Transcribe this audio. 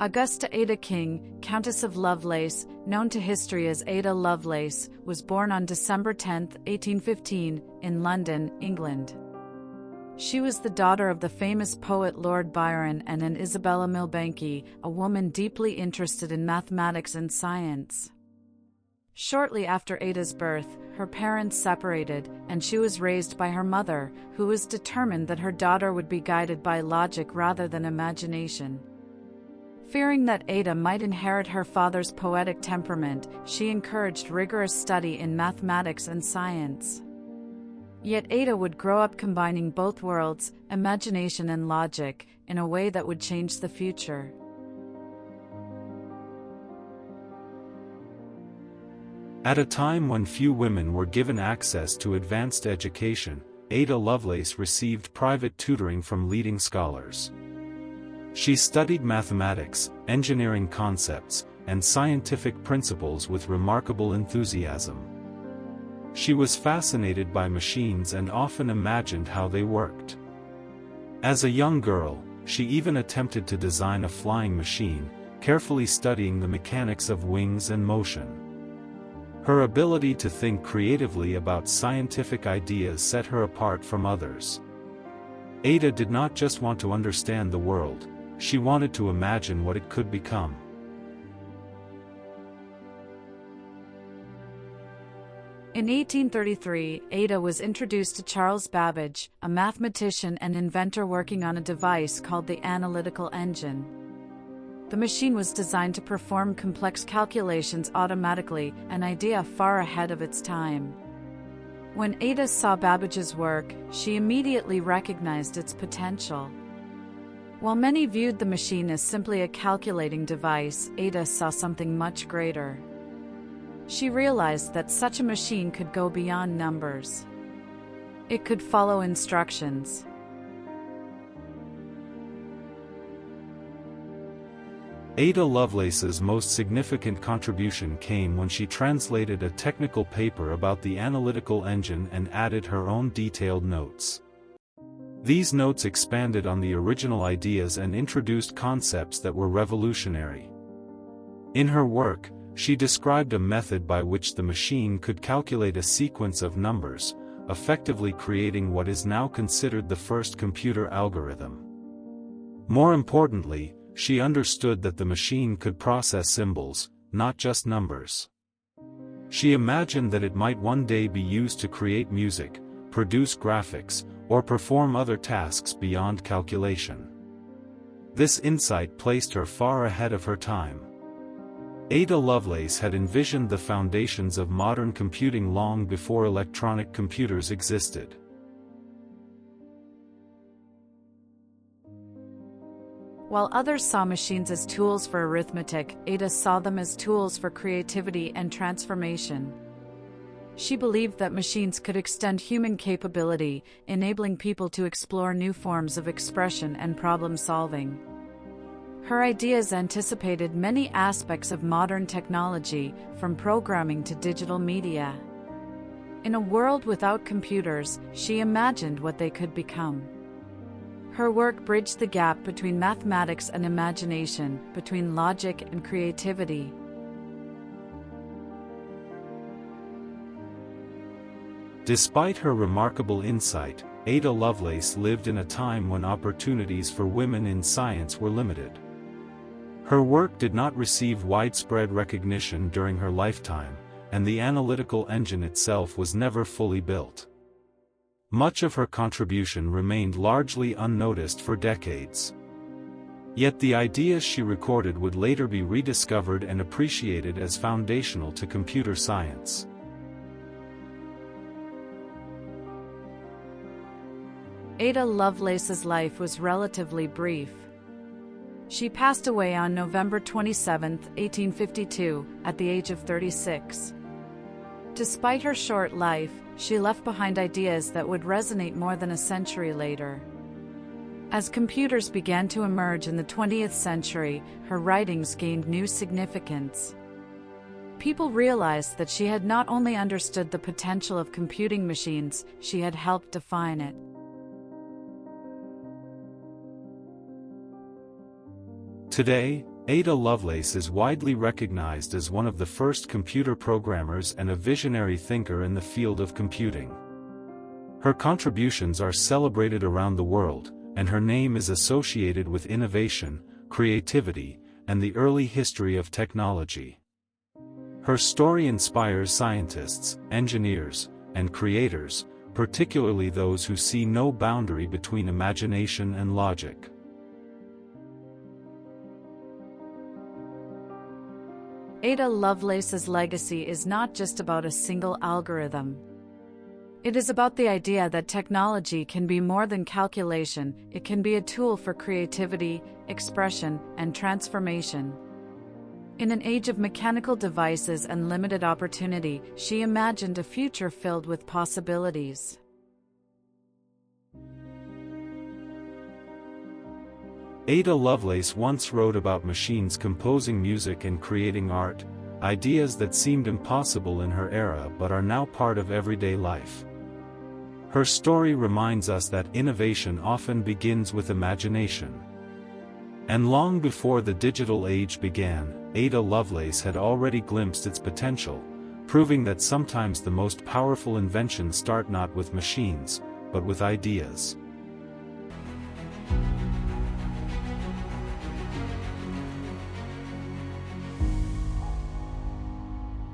Augusta Ada King, Countess of Lovelace, known to history as Ada Lovelace, was born on December 10, 1815, in London, England. She was the daughter of the famous poet Lord Byron and an Isabella Milbanke, a woman deeply interested in mathematics and science. Shortly after Ada's birth, her parents separated, and she was raised by her mother, who was determined that her daughter would be guided by logic rather than imagination. Fearing that Ada might inherit her father's poetic temperament, she encouraged rigorous study in mathematics and science. Yet Ada would grow up combining both worlds, imagination and logic, in a way that would change the future. At a time when few women were given access to advanced education, Ada Lovelace received private tutoring from leading scholars. She studied mathematics, engineering concepts, and scientific principles with remarkable enthusiasm. She was fascinated by machines and often imagined how they worked. As a young girl, she even attempted to design a flying machine, carefully studying the mechanics of wings and motion. Her ability to think creatively about scientific ideas set her apart from others. Ada did not just want to understand the world, she wanted to imagine what it could become. In 1833, Ada was introduced to Charles Babbage, a mathematician and inventor working on a device called the Analytical Engine. The machine was designed to perform complex calculations automatically, an idea far ahead of its time. When Ada saw Babbage's work, she immediately recognized its potential. While many viewed the machine as simply a calculating device, Ada saw something much greater. She realized that such a machine could go beyond numbers. It could follow instructions. Ada Lovelace's most significant contribution came when she translated a technical paper about the analytical engine and added her own detailed notes. These notes expanded on the original ideas and introduced concepts that were revolutionary. In her work, she described a method by which the machine could calculate a sequence of numbers, effectively creating what is now considered the first computer algorithm. More importantly, she understood that the machine could process symbols, not just numbers. She imagined that it might one day be used to create music, produce graphics, or perform other tasks beyond calculation. This insight placed her far ahead of her time. Ada Lovelace had envisioned the foundations of modern computing long before electronic computers existed. While others saw machines as tools for arithmetic, Ada saw them as tools for creativity and transformation. She believed that machines could extend human capability, enabling people to explore new forms of expression and problem-solving. Her ideas anticipated many aspects of modern technology, from programming to digital media. In a world without computers, she imagined what they could become. Her work bridged the gap between mathematics and imagination, between logic and creativity. Despite her remarkable insight, Ada Lovelace lived in a time when opportunities for women in science were limited. Her work did not receive widespread recognition during her lifetime, and the analytical engine itself was never fully built. Much of her contribution remained largely unnoticed for decades. Yet the ideas she recorded would later be rediscovered and appreciated as foundational to computer science. Ada Lovelace's life was relatively brief. She passed away on November 27, 1852, at the age of 36. Despite her short life, she left behind ideas that would resonate more than a century later. As computers began to emerge in the 20th century, her writings gained new significance. People realized that she had not only understood the potential of computing machines, she had helped define it. Today, Ada Lovelace is widely recognized as one of the first computer programmers and a visionary thinker in the field of computing. Her contributions are celebrated around the world, and her name is associated with innovation, creativity, and the early history of technology. Her story inspires scientists, engineers, and creators, particularly those who see no boundary between imagination and logic. Ada Lovelace's legacy is not just about a single algorithm. It is about the idea that technology can be more than calculation. It can be a tool for creativity, expression, and transformation. In an age of mechanical devices and limited opportunity, she imagined a future filled with possibilities. Ada Lovelace once wrote about machines composing music and creating art, ideas that seemed impossible in her era but are now part of everyday life. Her story reminds us that innovation often begins with imagination. And long before the digital age began, Ada Lovelace had already glimpsed its potential, proving that sometimes the most powerful inventions start not with machines, but with ideas.